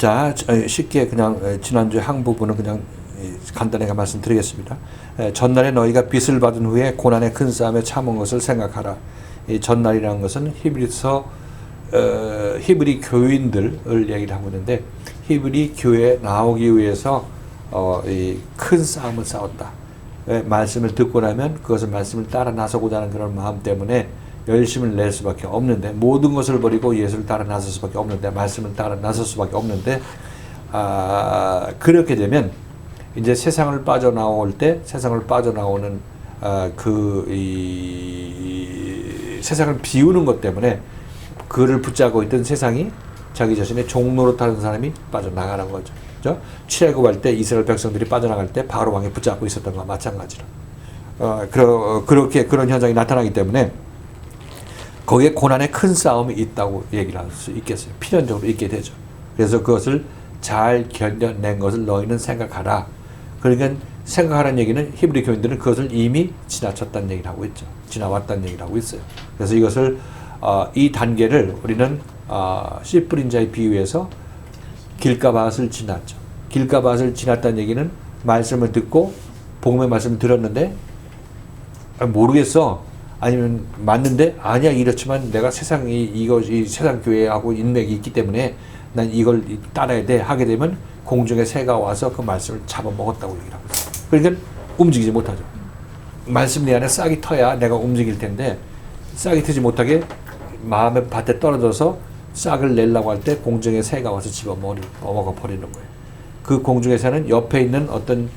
자, 쉽게 그냥 지난주 한 부분은 그냥 간단하게 말씀드리겠습니다. 전날에 너희가 빚을 받은 후에 고난의 큰 싸움에 참은 것을 생각하라. 이 전날이라는 것은 히브리 교인들을 얘기를 하고 있는데, 히브리 교회에 나오기 위해서 이 큰 싸움을 싸웠다. 말씀을 듣고 나면 그것을 말씀을 따라 나서고자 하는 그런 마음 때문에 열심을 낼 수밖에 없는데, 모든 것을 버리고 예수를 따라 나설 수밖에 없는데, 말씀을 따라 나설 수밖에 없는데, 그렇게 되면 이제 세상을 빠져나올 때, 세상을 빠져나오는 세상을 비우는 것 때문에 그를 붙잡고 있던 세상이 자기 자신의 종로로 타는 사람이 빠져나가는 거죠. 그죠? 출애굽할 때 이스라엘 백성들이 빠져나갈 때 바로 왕이 붙잡고 있었던 것과 마찬가지로 그렇게 그런 현상이 나타나기 때문에 거기에 고난의 큰 싸움이 있다고 얘기를 할 수 있겠어요. 필연적으로 있게 되죠. 그래서 그것을 잘 견뎌낸 것을 너희는 생각하라. 그러니까 생각하라는 얘기는 히브리 교인들은 그것을 이미 지나쳤다는 얘기를 하고 있죠. 지나왔다는 얘기를 하고 있어요. 그래서 이것을 이 단계를 우리는 씨 뿌린 자의 비유에서 길가밭을 지났죠. 길가밭을 지났다는 얘기는 말씀을 듣고 복음의 말씀을 들었는데 모르겠어. 아니면 맞는데 아니야 이렇지만 내가 이 세상 교회하고 인맥이 있기 때문에 난 이걸 따라야 돼 하게 되면 공중의 새가 와서 그 말씀을 잡아먹었다고 얘기를 하고 있어요. 그러니까 움직이지 못하죠. 말씀 내 안에 싹이 터야 내가 움직일 텐데 싹이 트지 못하게 마음의 밭에 떨어져서 싹을 내려고 할 때 공중의 새가 와서 집어먹어 버리는 거예요. 그 공중의 새는 옆에 있는 어떤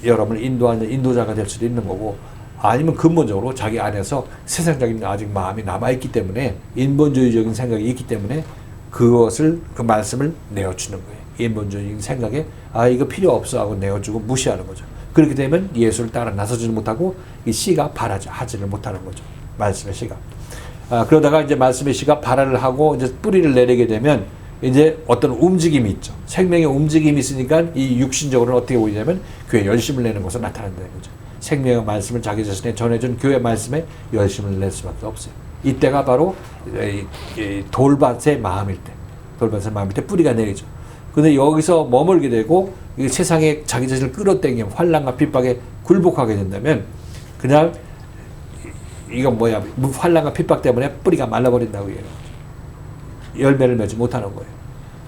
여러분을 인도하는 인도자가 될 수도 있는 거고, 아니면 근본적으로 자기 안에서 세상적인 아직 마음이 남아있기 때문에, 인본주의적인 생각이 있기 때문에 그 말씀을 내어주는 거예요. 인본주의적인 생각에 이거 필요 없어 하고 내어주고 무시하는 거죠. 그렇게 되면 예수를 따라 나서지는 못하고 이 씨가 하지를 못하는 거죠. 말씀의 씨가. 그러다가 이제 말씀의 씨가 발화를 하고 이제 뿌리를 내리게 되면 이제 어떤 움직임이 있죠. 생명의 움직임이 있으니까 이 육신적으로는 어떻게 보이냐면 교회 열심을 내는 것으로 나타난다는 거죠. 생명의 말씀을 자기 자신에 전해준 교회 말씀에 열심을 낼 수밖에 없어요. 이때가 바로 돌밭의 마음일 때, 뿌리가 내리죠. 근데 여기서 머물게 되고 세상에 자기 자신을 끌어당기면 환난과 핍박에 굴복하게 된다면 그냥 이건 환난과 핍박 때문에 뿌리가 말라버린다고 얘기해요. 열매를 맺지 못하는 거예요.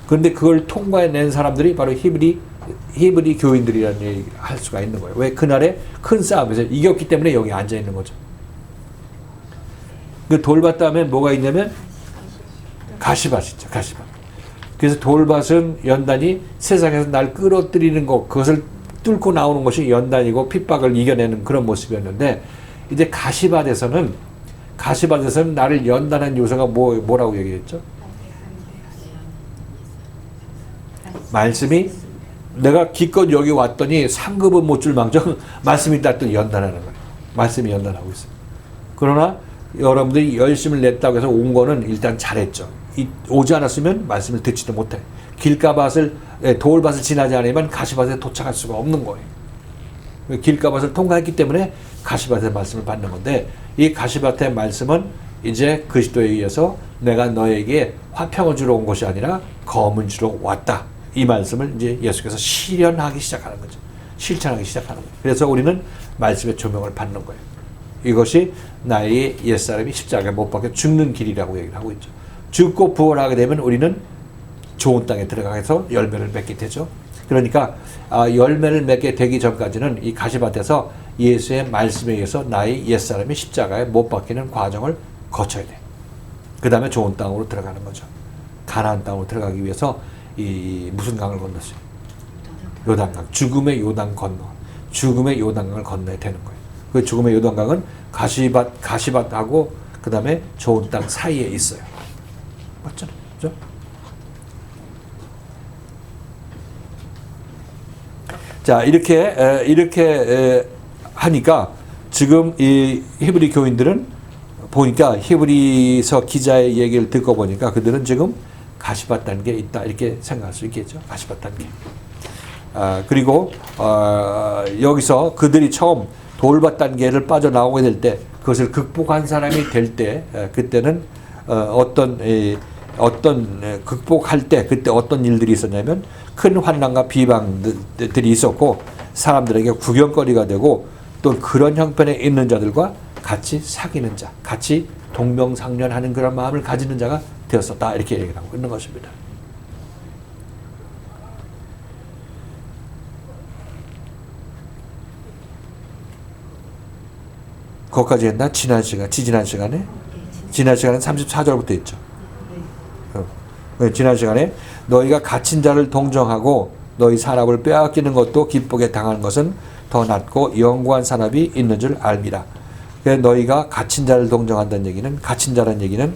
그런데 그걸 통과해낸 사람들이 바로 히브리 교인들이라는 얘기를 할 수가 있는 거예요. 왜? 그날에 큰 싸움에서 이겼기 때문에 여기 앉아 있는 거죠. 그 돌밭 다음에 뭐가 있냐면 가시밭 있죠. 가시밭. 그래서 돌밭은 연단이 세상에서 날 끌어들이는 것, 그것을 뚫고 나오는 것이 연단이고 핍박을 이겨내는 그런 모습이었는데, 이제 가시밭에서는 나를 연단한 요소가 뭐라고 얘기했죠? 말씀이 내가 기껏 여기 왔더니 상급은 못 줄 망정 말씀이 딱 또 연단하는 거예요. 말씀이 연단하고 있어요. 그러나 여러분들이 열심을 냈다고 해서 온 거는 일단 잘했죠. 오지 않았으면 말씀을 듣지도 못해. 돌밭을 지나지 않으면 가시밭에 도착할 수가 없는 거예요. 길가밭을 통과했기 때문에 가시밭의 말씀을 받는 건데, 이 가시밭의 말씀은 이제 그리스도에 의해서 내가 너에게 화평을 주러 온 것이 아니라 검을 주러 왔다. 이 말씀을 이제 예수께서 실현하기 시작하는 거죠. 실천하기 시작하는 거예요. 그래서 우리는 말씀의 조명을 받는 거예요. 이것이 나의 옛사람이 십자가에 못 박혀 죽는 길이라고 얘기를 하고 있죠. 죽고 부활하게 되면 우리는 좋은 땅에 들어가서 열매를 맺게 되죠. 그러니까 열매를 맺게 되기 전까지는 이 가시밭에서 예수의 말씀에 의해서 나의 옛사람이 십자가에 못 박히는 과정을 거쳐야 돼. 그 다음에 좋은 땅으로 들어가는 거죠. 가나안 땅으로 들어가기 위해서 무슨 강을 건넜어요? 요단강. 죽음의 요단강을 건너야 되는 거예요. 그 죽음의 요단강은 가시밭하고 그 다음에 좋은 땅 사이에 있어요. 맞잖아요. 그죠? 자, 이렇게 하니까 지금 이 히브리 교인들은 보니까, 히브리서 기자의 얘기를 듣고 보니까 그들은 지금 가시밭 단계에 있다, 이렇게 생각할 수 있겠죠. 가시밭 단계. 그리고 여기서 그들이 처음 돌밭 단계를 빠져나오게 될 때, 그것을 극복한 사람이 될 때, 그때는 어떤 어떤 극복할 때 그때 어떤 일들이 있었냐면 큰 환난과 비방들이 있었고 사람들에게 구경거리가 되고 또 그런 형편에 있는 자들과 같이 사귀는 자, 같이 동명상련하는 그런 마음을 가지는 자가 되었었다 이렇게 얘기를 하고 있는 것입니다. 거기까지 했나? 지난 시간에? 지난 시간은 34절부터 했죠. 지난 시간에 너희가 갇힌 자를 동정하고 너희 산업을 빼앗기는 것도 기쁘게 당하는 것은 더 낫고 영구한 산업이 있는 줄 알미라. 너희가 갇힌 자를 동정한다는 얘기는, 갇힌 자라는 얘기는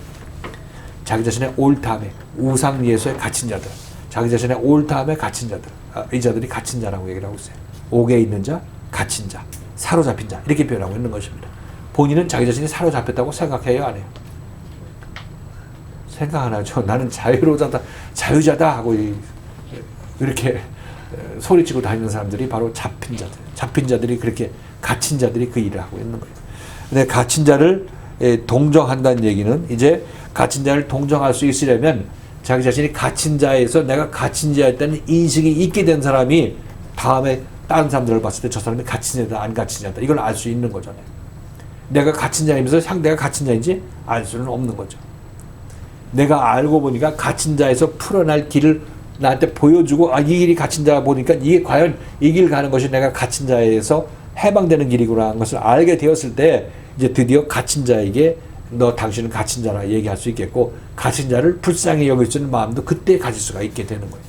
자기 자신의 옳다함에 우상 예수에 갇힌 자들, 자기 자신의 옳다함에 갇힌 자들, 이 자들이 갇힌 자라고 얘기를 하고 있어요. 옥에 있는 자, 갇힌 자, 사로잡힌 자 이렇게 표현하고 있는 것입니다. 본인은 자기 자신이 사로잡혔다고 생각해요, 안 해요? 생각 안 하죠. 나는 자유자다 하고 이렇게 소리치고 다니는 사람들이 바로 잡힌 자들. 잡힌 자들이 그렇게 갇힌 자들이 그 일을 하고 있는 거예요. 근데 갇힌 자를 동정한다는 얘기는 이제 갇힌 자를 동정할 수 있으려면 자기 자신이 갇힌 자에서 내가 갇힌 자였다는 인식이 있게 된 사람이 다음에 다른 사람들을 봤을 때 저 사람이 갇힌 자다 안 갇힌 자다 이걸 알 수 있는 거잖아요. 내가 갇힌 자이면서 상대가 갇힌 자인지 알 수는 없는 거죠. 내가 알고 보니까 갇힌 자에서 풀어날 길을 나한테 보여주고 이 길이 갇힌 자 보니까 이게 과연 이 길 가는 것이 내가 갇힌 자에서 해방되는 길이구나 하는 것을 알게 되었을 때 이제 드디어 갇힌 자에게 너 당신은 갇힌 자라 얘기할 수 있겠고 갇힌 자를 불쌍히 여길 수 있는 마음도 그때 가질 수가 있게 되는 거예요.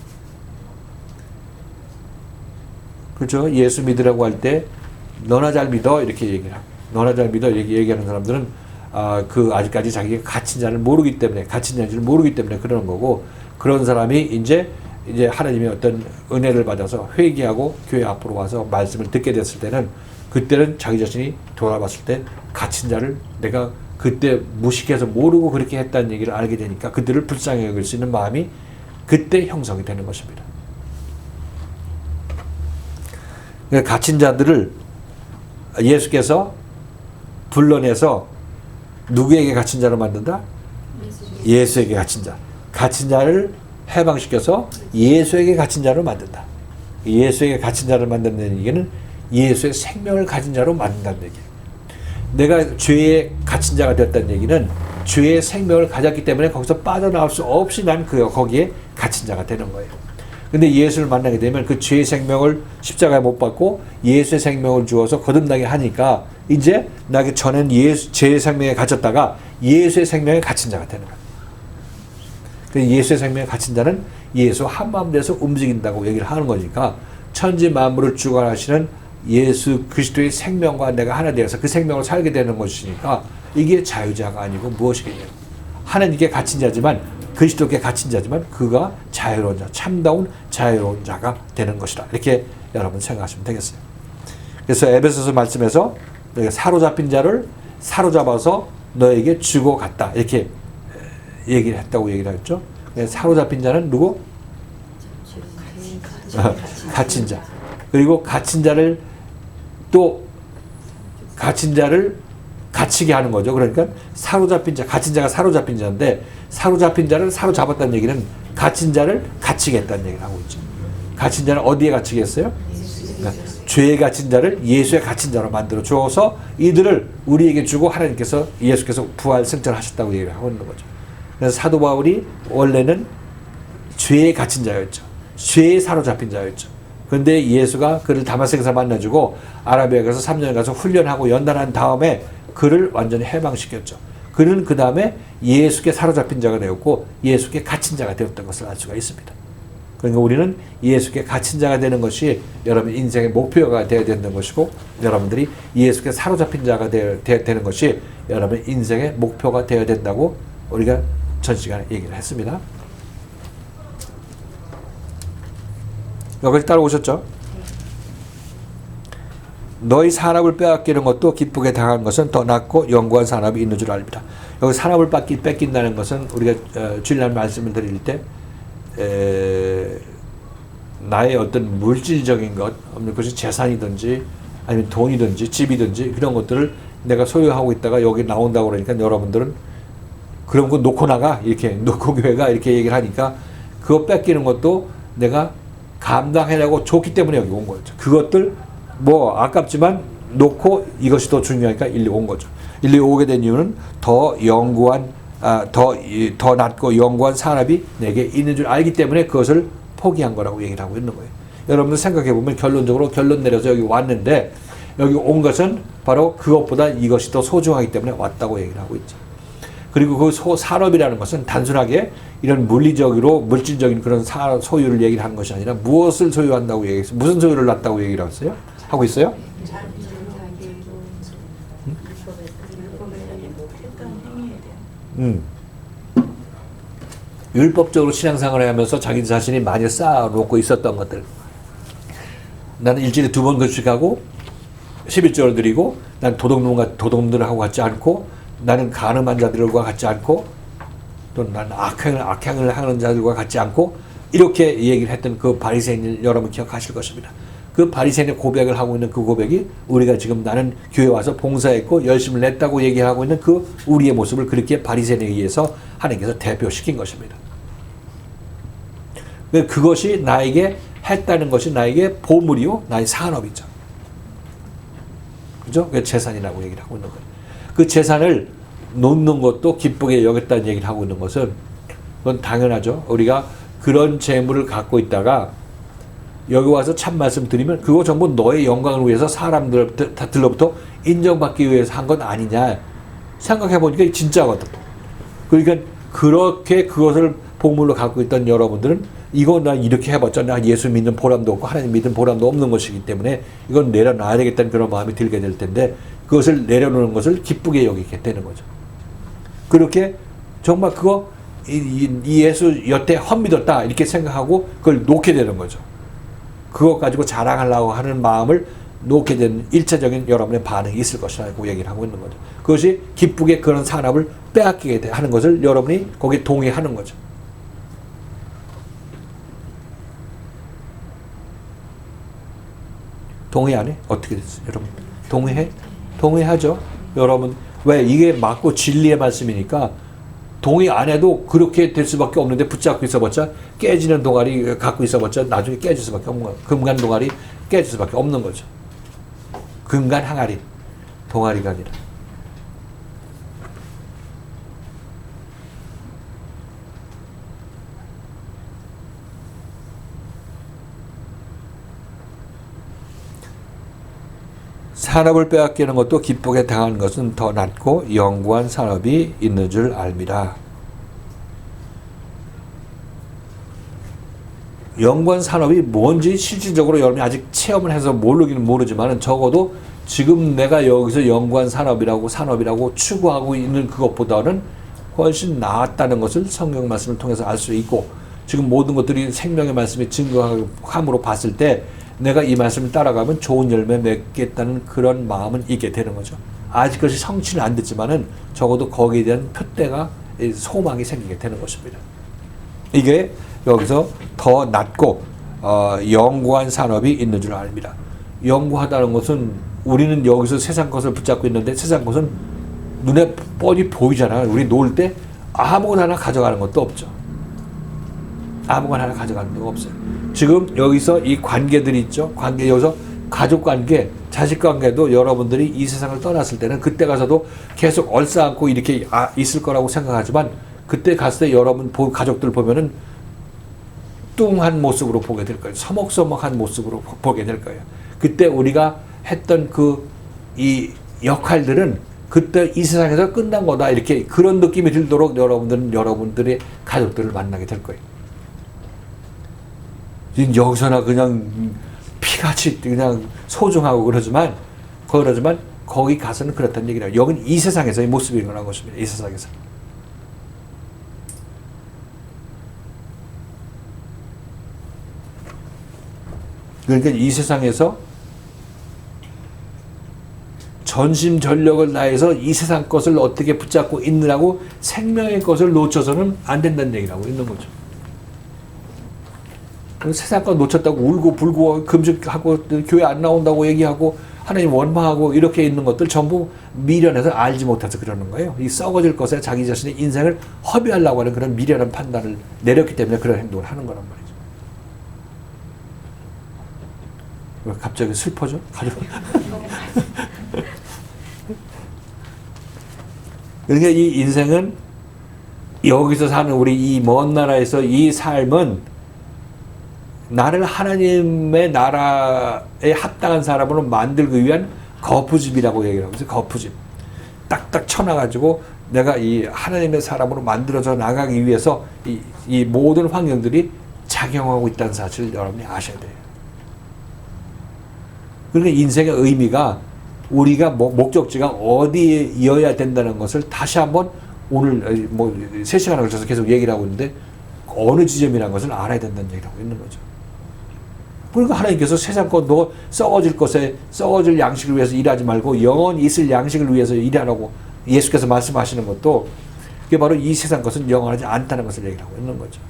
그렇죠? 예수 믿으라고 할 때 너나 잘 믿어 이렇게 얘기를 하고 너나 잘 믿어 얘기하는 사람들은 아직까지 자기가 갇힌 자를 모르기 때문에 갇힌 자인지를 모르기 때문에 그러는 거고 그런 사람이 이제 하나님의 어떤 은혜를 받아서 회개하고 교회 앞으로 와서 말씀을 듣게 됐을 때는 그때는 자기 자신이 돌아봤을 때 갇힌 자를 내가 그때 무식해서 모르고 그렇게 했다는 얘기를 알게 되니까 그들을 불쌍히 여길 수 있는 마음이 그때 형성이 되는 것입니다. 갇힌 자들을 예수께서 불러내서 누구에게 갇힌 자로 만든다? 예수에게 갇힌 자. 갇힌 자를 해방시켜서 예수에게 갇힌 자로 만든다. 예수에게 갇힌 자를 만든다는 얘기는 예수의 생명을 가진 자로 만든다는 얘기예요. 내가 죄에 갇힌 자가 되었다는 얘기는 죄의 생명을 가졌기 때문에 거기서 빠져나올 수 없이 난 거기에 갇힌 자가 되는 거예요. 근데 예수를 만나게 되면 그 죄의 생명을 십자가에 못 박고 예수의 생명을 주어서 거듭나게 하니까 이제 나에게 전엔 죄의 생명에 갇혔다가 예수의 생명에 갇힌 자가 되는 거예요. 예수의 생명에 갇힌 자는 예수 한마음 돼서 움직인다고 얘기를 하는 거니까 천지 만물을 주관하시는 예수 그리스도의 생명과 내가 하나 되어서 그 생명을 살게 되는 것이니까 이게 자유자가 아니고 무엇이겠냐고. 하나님께 갇힌 자지만 그리스도께 갇힌 자지만 그가 자유로운 자, 참다운 자유로운 자가 되는 것이다. 이렇게 여러분 생각하시면 되겠어요. 그래서 에베소서 말씀에서 너희가 사로잡힌 자를 사로잡아서 너에게 주고 갔다. 이렇게 얘기를 했다고 얘기를 했죠. 사로잡힌 자는 누구? 갇힌 자. 그리고 갇힌 자를 갇히게 하는 거죠. 그러니까 사로잡힌 자, 갇힌 자가 사로잡힌 자인데 사로잡힌 자를 사로잡았다는 얘기는 갇힌 자를 갇히게 했다는 얘기를 하고 있죠. 갇힌 자는 어디에 갇히게 했어요? 그러니까 죄에 갇힌 자를 예수에 갇힌 자로 만들어 주어서 이들을 우리에게 주고 하나님께서 예수께서 부활 승천하셨다고 얘기를 하고 있는 거죠. 그래서 사도 바울이 원래는 죄에 갇힌 자였죠. 죄에 사로잡힌 자였죠. 그런데 예수가 그를 다마스에서 만나주고 아라비아에 가서 3년 가서 훈련하고 연단한 다음에 그를 완전히 해방시켰죠. 그는 그 다음에 예수께 사로잡힌 자가 되었고 예수께 갇힌 자가 되었던 것을 알 수가 있습니다. 그러니까 우리는 예수께 갇힌 자가 되는 것이 여러분 인생의 목표가 되어야 되는 것이고 여러분들이 예수께 사로잡힌 자가 되는 것이 여러분 인생의 목표가 되어야 된다고 우리가 전 시간에 얘기를 했습니다. 여기까지 따라오셨죠? 너희 산업을 빼앗기는 것도 기쁘게 당한 것은 더 낫고 영구한 산업이 있는 줄 압니다. 여기 산업을 뺏긴다는 것은 우리가 주일날 말씀을 드릴 때 나의 어떤 물질적인 것, 그것이 재산이든지 아니면 돈이든지 집이든지 그런 것들을 내가 소유하고 있다가 여기 나온다고 그러니까 여러분들은 그럼 그거 놓고 나가 이렇게 놓고 교회가 이렇게 얘기를 하니까 그거 뺏기는 것도 내가 감당하려고 줬기 때문에 여기 온 거죠. 그것들 뭐 아깝지만 놓고 이것이 더 중요하니까 일리 온 거죠. 일리 오게 된 이유는 더 영구한 더 낮고 영구한 산업이 내게 있는 줄 알기 때문에 그것을 포기한 거라고 얘기를 하고 있는 거예요. 여러분들 생각해 보면 결론적으로 결론 내려서 여기 왔는데 여기 온 것은 바로 그것보다 이것이 더 소중하기 때문에 왔다고 얘기를 하고 있죠. 그리고 그 산업이라는 것은 단순하게 이런 물리적으로 물질적인 그런 소유를 얘기를 하는 것이 아니라 무엇을 소유한다고 얘기했어요? 무슨 소유를 낳았다고 얘기를 했어요? 하고 있어요? 율법적으로 신앙생활을 하면서 자기 자신이 많이 쌓아놓고 있었던 것들. 나는 일주일에 2번 금식하고 11조를 드리고 난 도둑놈들하고 같지 않고 나는 가늠한 자들과 같지 않고 또 나는 악행을 하는 자들과 같지 않고 이렇게 얘기를 했던 그 바리새인을 여러분 기억하실 것입니다. 그 바리새인의 고백을 하고 있는 그 고백이 우리가 지금 나는 교회 와서 봉사했고 열심을 냈다고 얘기하고 있는 그 우리의 모습을 그렇게 바리새인에 의해서 하나님께서 대표시킨 것입니다. 그것이 나에게 했다는 것이 나에게 보물이요 나의 산업이죠. 그죠? 그 재산이라고 얘기를 하고 있는 거예요. 그 재산을 놓는 것도 기쁘게 여겼다는 얘기를 하고 있는 것은 그건 당연하죠. 우리가 그런 재물을 갖고 있다가 여기 와서 참 말씀 드리면 그거 전부 너의 영광을 위해서 사람들로부터 인정받기 위해서 한 것 아니냐 생각해 보니까 진짜거든. 그러니까 그렇게 그것을 보물로 갖고 있던 여러분들은 이거 나 이렇게 해봤자 나 예수 믿는 보람도 없고 하나님 믿는 보람도 없는 것이기 때문에 이건 내려놔야 되겠다는 그런 마음이 들게 될 텐데 그것을 내려놓는 것을 기쁘게 여기게 되는 거죠. 그렇게 정말 그거 이 예수 여태 헛믿었다 이렇게 생각하고 그걸 놓게 되는 거죠. 그것 가지고 자랑하려고 하는 마음을 놓게 되는 일차적인 여러분의 반응이 있을 것이라고 얘기를 하고 있는 거죠. 그것이 기쁘게 그런 산업을 빼앗기게 하는 것을 여러분이 거기에 동의하는 거죠. 동의 안 해? 어떻게 됐어요, 여러분? 동의해? 동의하죠. 여러분 왜 이게 맞고 진리의 말씀이니까 동의 안 해도 그렇게 될 수밖에 없는데 붙잡고 있어봤자 깨지는 동아리 갖고 있어봤자 나중에 깨질 수밖에 없는 거예요. 금간 동아리 깨질 수밖에 없는 거죠. 금간 항아리 동아리가 아니라. 산업을 빼앗기는 것도 기쁘게 당하는 것은 더 낫고 영구한 산업이 있는 줄 압니다. 영구한 산업이 뭔지 실질적으로 여러분이 아직 체험을 해서 모르기는 모르지만 적어도 지금 내가 여기서 영구한 산업이라고 추구하고 있는 그것보다는 훨씬 나았다는 것을 성경 말씀을 통해서 알 수 있고 지금 모든 것들이 생명의 말씀이 증거함으로 봤을 때 내가 이 말씀을 따라가면 좋은 열매 맺겠다는 그런 마음은 있게 되는 거죠. 아직 그것이 성취는 안 됐지만은 적어도 거기에 대한 표대가 소망이 생기게 되는 것입니다. 이게 여기서 더 낮고 영구한 산업이 있는 줄 압니다. 영구하다는 것은 우리는 여기서 세상 것을 붙잡고 있는데 세상 것은 눈에 뻔히 보이잖아요. 우리 놀 때 아무거나 하나 가져가는 것도 없죠. 아무거나 하나 가져가는 거 없어요. 지금 여기서 이 관계들이 있죠. 여기서 가족 관계, 자식 관계도 여러분들이 이 세상을 떠났을 때는 그때 가서도 계속 얼싸안고 이렇게 있을 거라고 생각하지만 그때 갔을 때 여러분 가족들 보면은 뚱한 모습으로 보게 될 거예요. 서먹서먹한 모습으로 보게 될 거예요. 그때 우리가 했던 이 역할들은 그때 이 세상에서 끝난 거다. 이렇게 그런 느낌이 들도록 여러분들은 여러분들의 가족들을 만나게 될 거예요. 여기서나 그냥 피같이 그냥 소중하고 그러지만 거기 가서는 그렇다는 얘기라. 여긴 이 세상에서의 모습이 일어난 것입니다. 이 세상에서. 그러니까 이 세상에서 전심전력을 다해서 이 세상 것을 어떻게 붙잡고 있느라고 생명의 것을 놓쳐서는 안 된다는 얘기라고 있는 거죠. 세상 것 놓쳤다고 울고 불고 금식하고 교회 안 나온다고 얘기하고 하나님 원망하고 이렇게 있는 것들 전부 미련해서 알지 못해서 그러는 거예요. 이 썩어질 것에 자기 자신의 인생을 허비하려고 하는 그런 미련한 판단을 내렸기 때문에 그런 행동을 하는 거란 말이죠. 왜 갑자기 슬퍼져? 그러니까 이 인생은 여기서 사는 우리 이 먼 나라에서 이 삶은 나를 하나님의 나라에 합당한 사람으로 만들기 위한 거푸집이라고 얘기를 하고 있어요. 거푸집. 딱딱 쳐놔가지고 내가 이 하나님의 사람으로 만들어져 나가기 위해서 이 모든 환경들이 작용하고 있다는 사실을 여러분이 아셔야 돼요. 그러니까 인생의 의미가 우리가 목적지가 어디여야 된다는 것을 다시 한번 오늘 3시간을 걸쳐서 계속 얘기를 하고 있는데 어느 지점이라는 것을 알아야 된다는 얘기를 하고 있는 거죠. 그러니까 하나님께서 세상 것 너 썩어질 것에 썩어질 양식을 위해서 일하지 말고 영원히 있을 양식을 위해서 일하라고 예수께서 말씀하시는 것도 그게 바로 이 세상 것은 영원하지 않다는 것을 얘기를 하고 있는 거죠.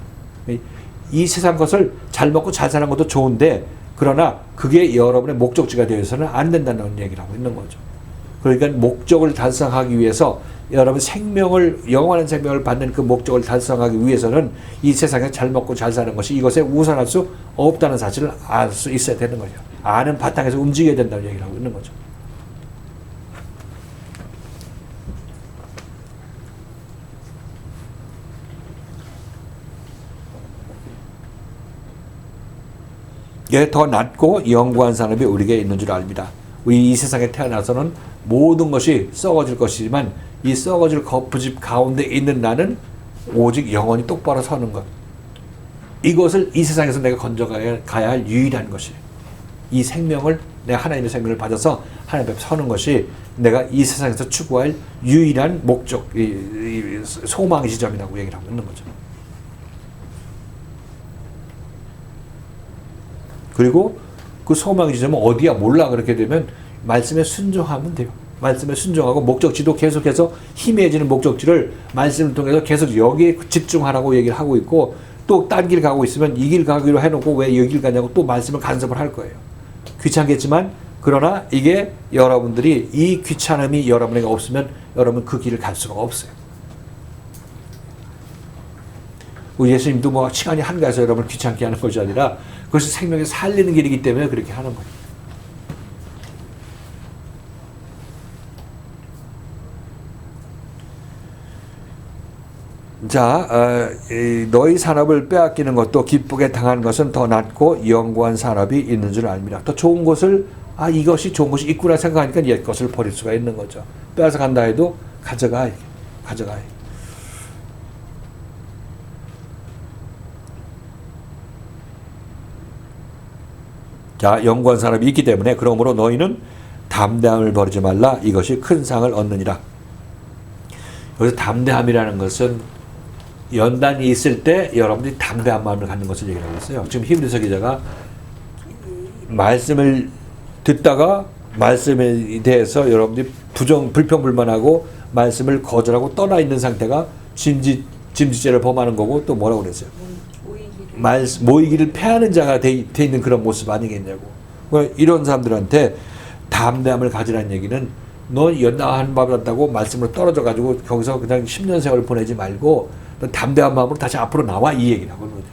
이 세상 것을 잘 먹고 잘 사는 것도 좋은데 그러나 그게 여러분의 목적지가 되어서는 안 된다는 얘기를 하고 있는 거죠. 그러니까 목적을 달성하기 위해서 여러분 생명을 영원한 생명을 받는 그 목적을 달성하기 위해서는 이 세상에 잘 먹고 잘 사는 것이 이것에 우선할 수 없다는 사실을 알 수 있어야 되는 거죠. 아는 바탕에서 움직여야 된다는 얘기를 하고 있는 거죠. 이게 더 낮고 영구한 산업이 우리에게 있는 줄 압니다. 우리 이 세상에 태어나서는 모든 것이 썩어질 것이지만 이 썩어질 거푸집 가운데 있는 나는 오직 영원히 똑바로 서는 것. 이것을 이 세상에서 내가 건져가야 할 유일한 것이에요. 이 생명을 내가 하나님의 생명을 받아서 하나님 앞에 서는 것이 내가 이 세상에서 추구할 유일한 목적, 소망 지점이라고 얘기를 하고 있는 거죠. 그리고 그 소망 지점은 어디야 몰라 그렇게 되면 말씀에 순종하면 돼요. 말씀에 순종하고 목적지도 계속해서 희미해지는 목적지를 말씀을 통해서 계속 여기에 집중하라고 얘기를 하고 있고 또 딴 길 가고 있으면 이 길 가기로 해놓고 왜 여길 가냐고 또 말씀을 간섭을 할 거예요. 귀찮겠지만 그러나 이게 여러분들이 이 귀찮음이 여러분에게 없으면 여러분 그 길을 갈 수가 없어요. 우리 예수님도 뭐 시간이 한가해서 여러분을 귀찮게 하는 것이 아니라 그것이 생명을 살리는 길이기 때문에 그렇게 하는 거예요. 자, 너희 산업을 빼앗기는 것도 기쁘게 당하는 것은 더 낫고 영구한 산업이 있는 줄 압니다. 더 좋은 것을 이것이 좋은 것이 있구나 생각하니까 옛 것을 버릴 수가 있는 거죠. 빼앗아 간다 해도 가져가. 자, 영구한 산업이 있기 때문에 그러므로 너희는 담대함을 버리지 말라. 이것이 큰 상을 얻느니라. 여기서 담대함이라는 것은 연단이 있을 때 여러분들이 담대한 마음을 갖는 것을 얘기하고 있어요. 지금 히브리서 기자가 말씀을 듣다가 말씀에 대해서 여러분들이 불평불만하고 말씀을 거절하고 떠나 있는 상태가 짐짓죄를 범하는 거고 또 뭐라고 그랬어요? 모이기를 패하는 자가 돼 있는 그런 모습 아니겠냐고. 이런 사람들한테 담대함을 가지라는 얘기는 너 연단한 바 받았다고 말씀으로 떨어져 가지고 거기서 그냥 10년 세월 보내지 말고 담대한 마음으로 다시 앞으로 나와 이 얘기를 하고 있는 거죠.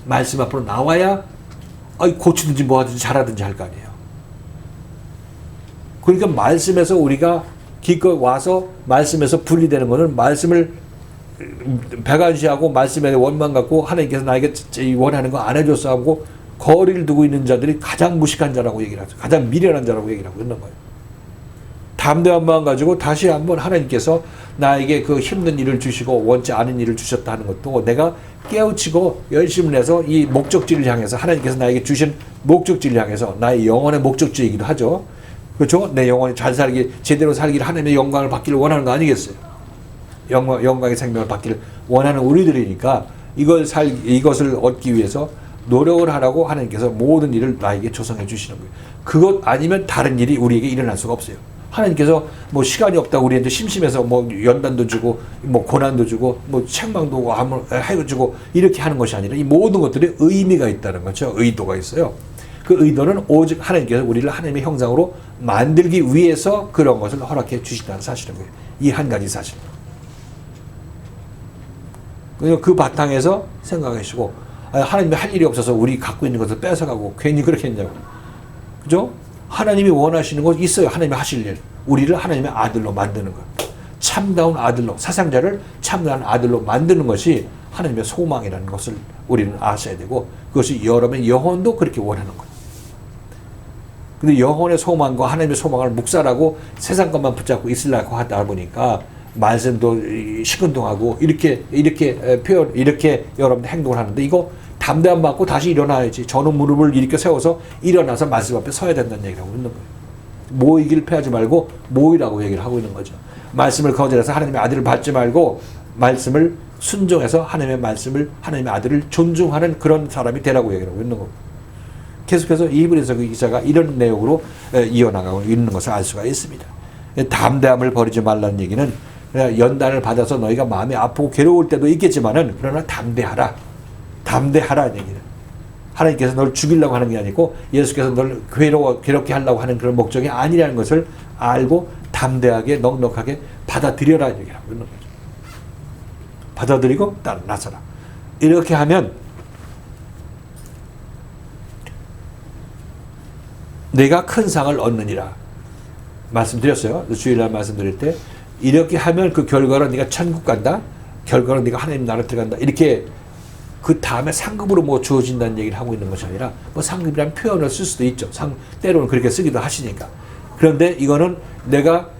말씀 앞으로 나와야 고치든지 뭐 하든지 잘하든지 할 거 아니에요. 그러니까 말씀에서 우리가 기껏 와서 말씀에서 분리되는 거는 말씀을 배관시하고 말씀에 원망 갖고 하나님께서 나에게 원하는 거 안 해줬어 하고 거리를 두고 있는 자들이 가장 무식한 자라고 얘기를 하죠. 가장 미련한 자라고 얘기를 하고 있는 거예요. 담대한 마음 가지고 다시 한번 하나님께서 나에게 그 힘든 일을 주시고 원치 않은 일을 주셨다 하는 것도 내가 깨우치고 열심을 내서 이 목적지를 향해서 하나님께서 나에게 주신 목적지를 향해서 나의 영혼의 목적지이기도 하죠. 그렇죠? 내 영혼이 잘 살기, 제대로 살기를 하나님의 영광을 받기를 원하는 거 아니겠어요? 영광의 생명을 받기를 원하는 우리들이니까 이것을 얻기 위해서 노력을 하라고 하나님께서 모든 일을 나에게 조성해 주시는 거예요. 그것 아니면 다른 일이 우리에게 일어날 수가 없어요. 하나님께서 뭐 시간이 없다고 우리한테 심심해서 뭐 연단도 주고 뭐 고난도 주고 뭐 책망도 오고 해주고 이렇게 하는 것이 아니라 이 모든 것들이 의미가 있다는 거죠. 의도가 있어요. 그 의도는 오직 하나님께서 우리를 하나님의 형상으로 만들기 위해서 그런 것을 허락해 주신다는 사실인 거예요. 이 한 가지 사실. 그 바탕에서 생각하시고, 하나님이 할 일이 없어서 우리 갖고 있는 것을 뺏어가고 괜히 그렇게 했냐고. 그죠? 하나님이 원하시는 것 있어요. 하나님이 하실 일. 우리를 하나님의 아들로 만드는 것. 참다운 아들로, 사상자를 참다운 아들로 만드는 것이 하나님의 소망이라는 것을 우리는 아셔야 되고, 그것이 여러분의 영혼도 그렇게 원하는 거예요. 근데 영혼의 소망과 하나님의 소망을 묵살하고 세상 것만 붙잡고 있으려고 하다 보니까 말씀도 시큰둥하고 이렇게 표현, 이렇게 여러분들 행동을 하는데, 이거 담대함 받고 다시 일어나야지. 저는 무릎을 이렇게 세워서 일어나서 말씀 앞에 서야 된다는 얘기를 하고 있는 거예요. 모이기를 패하지 말고 모이라고 얘기를 하고 있는 거죠. 말씀을 거절해서 하나님의 아들을 받지 말고 말씀을 순종해서 하나님의 말씀을, 하나님의 아들을 존중하는 그런 사람이 되라고 얘기를 하고 있는 거고. 계속해서 이브리서 기자가 이런 내용으로 이어나가고 있는 것을 알 수가 있습니다. 담대함을 버리지 말라는 얘기는 연단을 받아서 너희가 마음이 아프고 괴로울 때도 있겠지만은, 그러나 담대하라. 담대하라는 얘기는 하나님께서 널 죽이려고 하는 게 아니고 예수께서 널 괴롭게 하려고 하는 그런 목적이 아니라는 것을 알고 담대하게 넉넉하게 받아들여라는 얘기를 하고 있는 거죠. 받아들이고 나서라. 이렇게 하면 내가 큰 상을 얻느니라 말씀드렸어요. 주일날 말씀드릴 때 이렇게 하면 그 결과로 네가 천국 간다. 결과로 네가 하나님 나라 들어간다. 이렇게 그 다음에 상급으로 뭐 주어진다는 얘기를 하고 있는 것이 아니라, 뭐 상급이라는 표현을 쓸 수도 있죠. 때로는 그렇게 쓰기도 하시니까. 그런데 이거는 내가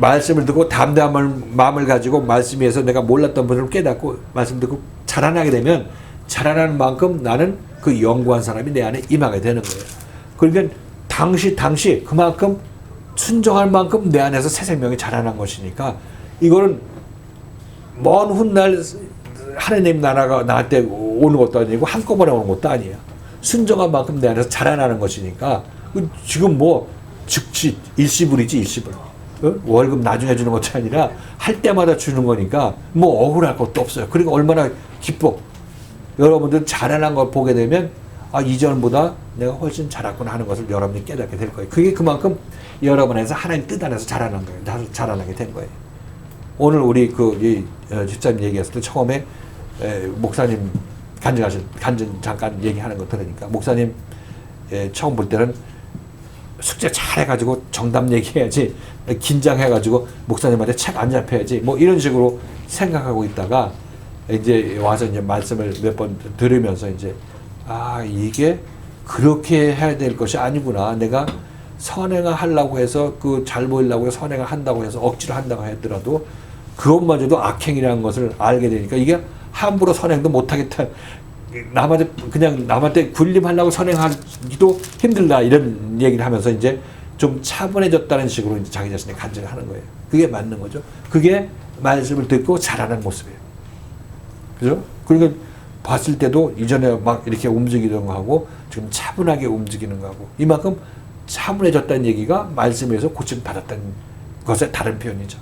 말씀을 듣고 담대한 마음을 가지고 말씀 위에서 내가 몰랐던 분을 깨닫고 말씀 듣고 자라나게 되면, 자라나는 만큼 나는 그 영구한 사람이 내 안에 임하게 되는 거예요. 그러니까 당시 그만큼 순종할 만큼 내 안에서 새 생명이 자라난 것이니까, 이거는 먼 훗날 하나님 나라가 나한테 오는 것도 아니고 한꺼번에 오는 것도 아니에요. 순종한 만큼 내 안에서 자라나는 것이니까, 지금 뭐 즉시 일시불이지, 일시불. 월급 나중에 주는 것이 아니라 할 때마다 주는 거니까 뭐 억울할 것도 없어요. 그러니까 얼마나 기뻐. 여러분들 자라난 걸 보게 되면, 이전보다 내가 훨씬 자랐구나 하는 것을 여러분이 깨닫게 될 거예요. 그게 그만큼 여러분에서 하나님 뜻 안에서 자라난 거예요. 자라나게 된 거예요. 오늘 우리 집사님 얘기했을 때 처음에 목사님 간증 잠깐 얘기하는 거 들으니까, 목사님 처음 볼 때는 숙제 잘 해가지고 정답 얘기해야지, 긴장해가지고 목사님한테 책 안 잡혀야지, 뭐 이런 식으로 생각하고 있다가 이제 와서 이제 말씀을 몇 번 들으면서 이제, 이게 그렇게 해야 될 것이 아니구나. 내가 선행을 하려고 해서 잘 보이려고 해서 선행을 한다고 해서 억지로 한다고 했더라도 그것마저도 악행이라는 것을 알게 되니까, 이게 함부로 선행도 못하겠다. 남한테 군림하려고 선행하기도 힘들다. 이런 얘기를 하면서 이제 좀 차분해졌다는 식으로 이제 자기 자신의 간증을 하는 거예요. 그게 맞는 거죠. 그게 말씀을 듣고 자라는 모습이에요. 그죠? 그러니까 봤을 때도 이전에 막 이렇게 움직이는 거하고 지금 차분하게 움직이는 거하고, 이만큼 차분해졌다는 얘기가 말씀에서 고침 받았다는 것의 다른 표현이죠.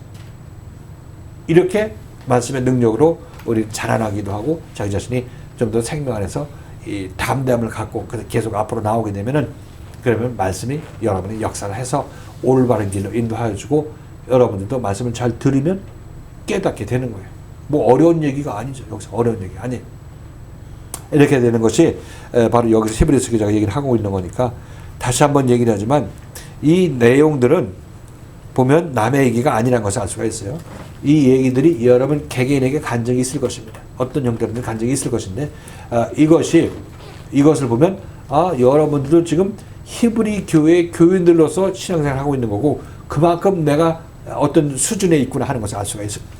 이렇게 말씀의 능력으로 우리 자라나기도 하고, 자기 자신이 좀 더 생명 안에서 이 담대함을 갖고 계속 앞으로 나오게 되면은, 그러면 말씀이 여러분의 역사를 해서 올바른 길로 인도하여 주고, 여러분들도 말씀을 잘 들으면 깨닫게 되는 거예요. 뭐 어려운 얘기가 아니죠. 여기서 어려운 얘기 아니에요. 이렇게 되는 것이 바로 여기서 히브리서 기자가 얘기를 하고 있는 거니까, 다시 한번 얘기를 하지만 이 내용들은 보면 남의 얘기가 아니라는 것을 알 수가 있어요. 이 얘기들이 여러분 개개인에게 간증이 있을 것입니다. 어떤 형태로든 간증이 있을 것인데, 이것을 보면 여러분들도 지금 히브리 교회 교인들로서 신앙생활을 하고 있는 거고, 그만큼 내가 어떤 수준에 있구나 하는 것을 알 수가 있습니다.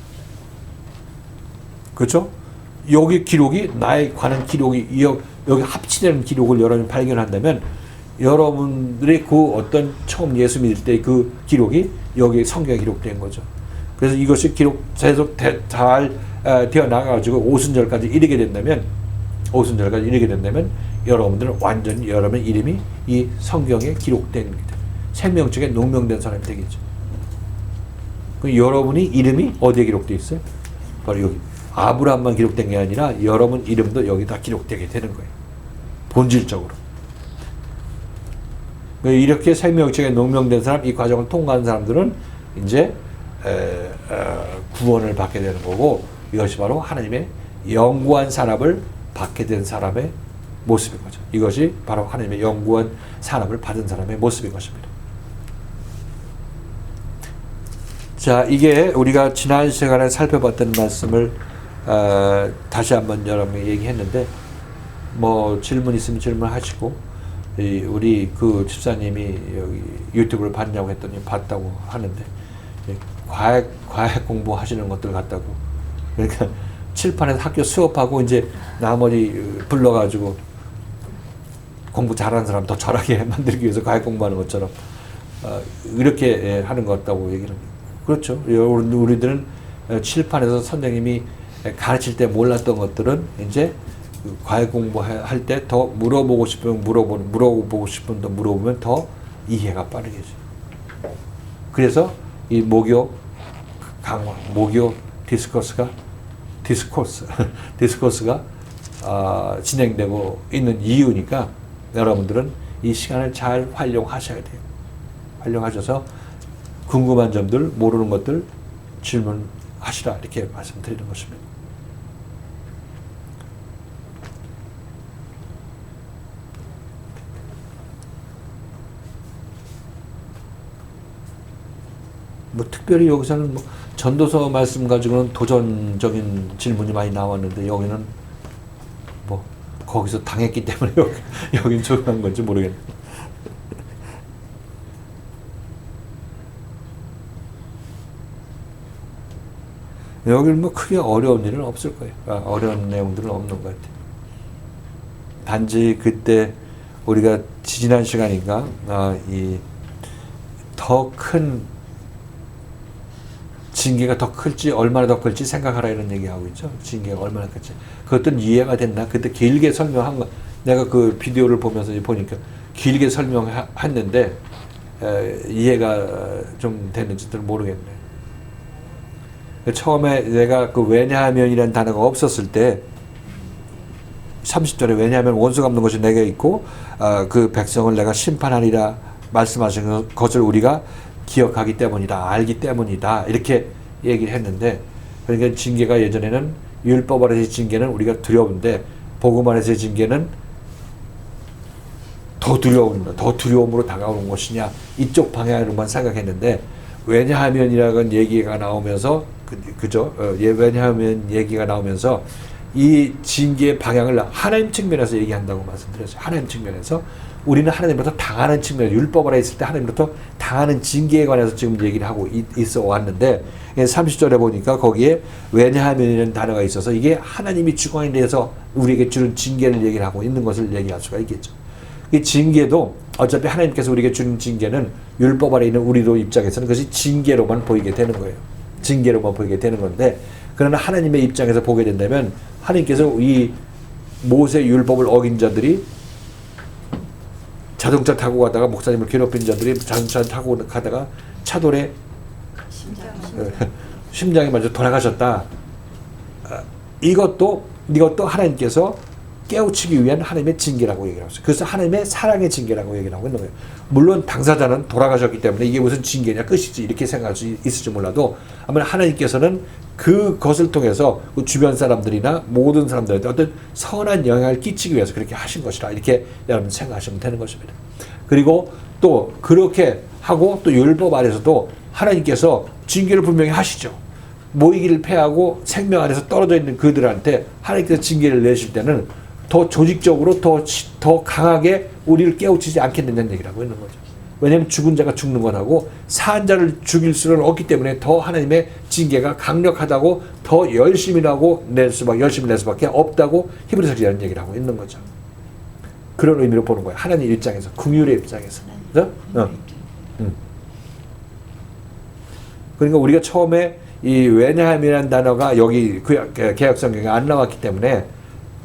그렇죠? 여기 기록이 나에 관한 기록이 여기 합치되는 기록을 여러분이 발견한다면, 여러분들의 그 어떤 처음 예수 믿을 때 그 기록이 여기 성경에 기록된 거죠. 그래서 이것이 계속 잘 되어 나가가지고 오순절까지 이르게 된다면, 여러분들은 완전히 여러분의 이름이 이 성경에 기록된 생명책에 농명된 사람이 되겠죠. 그 여러분이 이름이 어디에 기록되어 있어요? 바로 여기. 아브라함만 기록된 게 아니라 여러분 이름도 여기 다 기록되게 되는 거예요. 본질적으로. 이렇게 생명체에 농명된 사람, 이 과정을 통과한 사람들은 이제 구원을 받게 되는 거고, 이것이 바로 하나님의 영구한 산업을 받게 된 사람의 모습인 거죠. 이것이 바로 하나님의 영구한 산업을 받은 사람의 모습인 것입니다. 자, 이게 우리가 지난 시간에 살펴봤던 말씀을 다시 한번 여러분에게 얘기했는데, 뭐 질문 있으면 질문하시고, 우리 그 집사님이 여기 유튜브를 봤냐고 했더니 봤다고 하는데, 과학 공부하시는 것들 같다고. 그러니까 칠판에서 학교 수업하고 이제 나머지 불러가지고 공부 잘하는 사람 더 잘하게 만들기 위해서 과학 공부하는 것처럼 이렇게 하는 것 같다고 얘기를 합니다. 그렇죠. 우리들은 칠판에서 선생님이 가르칠 때 몰랐던 것들은 이제 과외 공부할 때 더 물어보고 싶으면 물어보고 싶으면 더 물어보면 더 이해가 빠르겠죠. 그래서 이 모교 강화, 모교 디스코스가 진행되고 있는 이유니까 여러분들은 이 시간을 잘 활용하셔야 돼요. 활용하셔서 궁금한 점들, 모르는 것들 질문하시라 이렇게 말씀드리는 것입니다. 뭐 특별히 여기서는 뭐 전도서 말씀 가지고는 도전적인 질문이 많이 나왔는데 여기는 뭐 거기서 당했기 때문에 여긴 적용한 건지 모르겠네요. 여기는 뭐 크게 어려운 일은 없을 거예요. 어려운 내용들은 없는 것 같아요. 단지 그때 우리가 지난 시간인가 이 더 큰 징계가 더 클지 얼마나 더 클지 생각하라 이런 얘기하고 있죠. 징계가 얼마나 클지. 그것도 이해가 됐나? 그때 길게 설명한 거 내가 그 비디오를 보면서 보니까 길게 설명했는데 이해가 좀 됐는지도 모르겠네. 처음에 내가 그 왜냐하면이라는 단어가 없었을 때 30절에 왜냐하면 원수 갚는 것이 내게 있고 그 백성을 내가 심판하리라 말씀하신 것을 우리가 기억하기 때문이다. 알기 때문이다. 이렇게 얘기를 했는데 그러니까 징계가 예전에는 율법 아래서의 징계는 우리가 두려운데 복음 안에서의 징계는 더 두려움으로 다가오는 것이냐 이쪽 방향으로만 생각했는데 왜냐하면이라는 얘기가 나오면서 그죠? 왜냐하면 얘기가 나오면서 이 징계의 방향을 하나님 측면에서 얘기한다고 말씀드렸어요. 하나님 측면에서 우리는 하나님으로부터 당하는 측면, 율법 아래 있을 때 하나님으로부터 당하는 징계에 관해서 지금 얘기를 하고 있어 왔는데 30절에 보니까 거기에 왜냐하면이라는 단어가 있어서 이게 하나님이 주관에 대해서 우리에게 주는 징계를 얘기를 하고 있는 것을 얘기할 수가 있겠죠. 이 징계도 어차피 하나님께서 우리에게 주는 징계는 율법 아래 있는 우리로 입장에서는 그것이 징계로만 보이게 되는 거예요. 징계로만 보이게 되는 건데 그러나 하나님의 입장에서 보게 된다면 하나님께서 이 모세 율법을 어긴 자들이 자동차 타고 가다가 목사님을 괴롭힌 자들이 자동차 타고 가다가 차돌에 심장이 먼저 돌아가셨다. 이것도 하나님께서 깨우치기 위한 하나님의 징계라고 얘기를 하고 있어요. 그래서 하나님의 사랑의 징계라고 얘기를 하고 있는 거예요. 물론 당사자는 돌아가셨기 때문에 이게 무슨 징계냐 끝이지 이렇게 생각할 수 있을지 몰라도 아마 하나님께서는 그것을 통해서 그 주변 사람들이나 모든 사람들한테 어떤 선한 영향을 끼치기 위해서 그렇게 하신 것이라 이렇게 여러분 생각하시면 되는 것입니다. 그리고 또 그렇게 하고 또 율법 아래서도 하나님께서 징계를 분명히 하시죠. 모이기를 패하고 생명 안에서 떨어져 있는 그들한테 하나님께서 징계를 내실 때는 더 조직적으로 더 강하게 우리를 깨우치지 않겠느냐는 얘기를 하고 있는 거죠. 왜냐하면 죽은 자가 죽는 것하고 산 자를 죽일 수는 없기 때문에 더 하나님의 징계가 강력하다고 더 열심히 낼 수밖에 없다고 히브리서 기자는 얘기를 하고 있는 거죠. 그런 의미로 보는 거예요. 하나님 입장에서, 긍휼의 입장에서. 그렇죠? 그러니까 우리가 처음에 이 왜냐함이라는 단어가 여기 개역 성경에 안 나왔기 때문에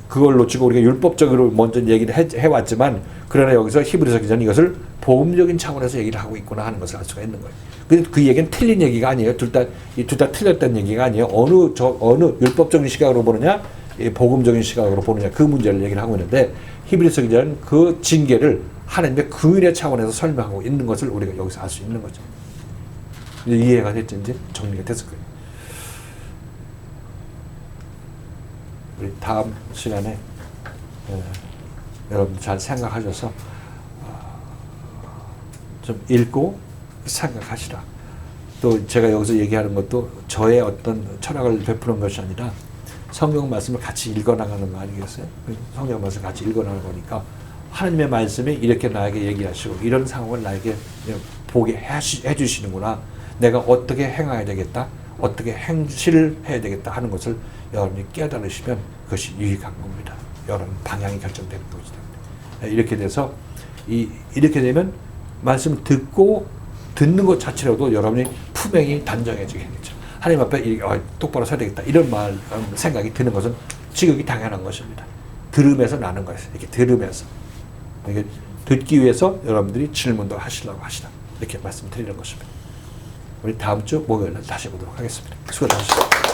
그걸 놓치고 우리가 율법적으로 먼저 얘기를 해왔지만 그러나 여기서 히브리서 기자는 이것을 복음적인 차원에서 얘기를 하고 있구나 하는 것을 알 수가 있는 거예요. 근데 그 얘기는 틀린 얘기가 아니에요. 둘 다 틀렸다는 얘기가 아니에요. 어느 율법적인 시각으로 보느냐, 복음적인 시각으로 보느냐 그 문제를 얘기를 하고 있는데 히브리서 기자는 그 징계를 하나님의 긍휼의 차원에서 설명하고 있는 것을 우리가 여기서 알 수 있는 거죠. 이제 이해가 됐죠? 이제 정리가 됐을 거예요. 우리 다음 시간에 여러분 잘 생각하셔서 좀 읽고 생각하시라. 또 제가 여기서 얘기하는 것도 저의 어떤 철학을 베푸는 것이 아니라 성경 말씀을 같이 읽어나가는 거 아니겠어요? 성경 말씀을 같이 읽어나가는 거니까 하나님의 말씀이 이렇게 나에게 얘기하시고 이런 상황을 나에게 보게 해주시는구나. 내가 어떻게 행해야 되겠다. 어떻게 행실을 해야 되겠다 하는 것을 여러분이 깨달으시면 그것이 유익한 겁니다. 여러분 방향이 결정되는 것이기 때문에. 이렇게 돼서 이렇게 되면 말씀을 듣는 것 자체로도 여러분이 품행이 단정해지겠죠. 하나님 앞에 똑바로 서야 되겠다. 이런 생각이 드는 것은 지극히 당연한 것입니다. 들으면서 나는 거예요. 이렇게 들으면서. 이게 듣기 위해서 여러분들이 질문도 하시라고 하시라. 이렇게 말씀드리는 것입니다. 우리 다음 주 목요일 날 다시 보도록 하겠습니다. 수고하셨습니다.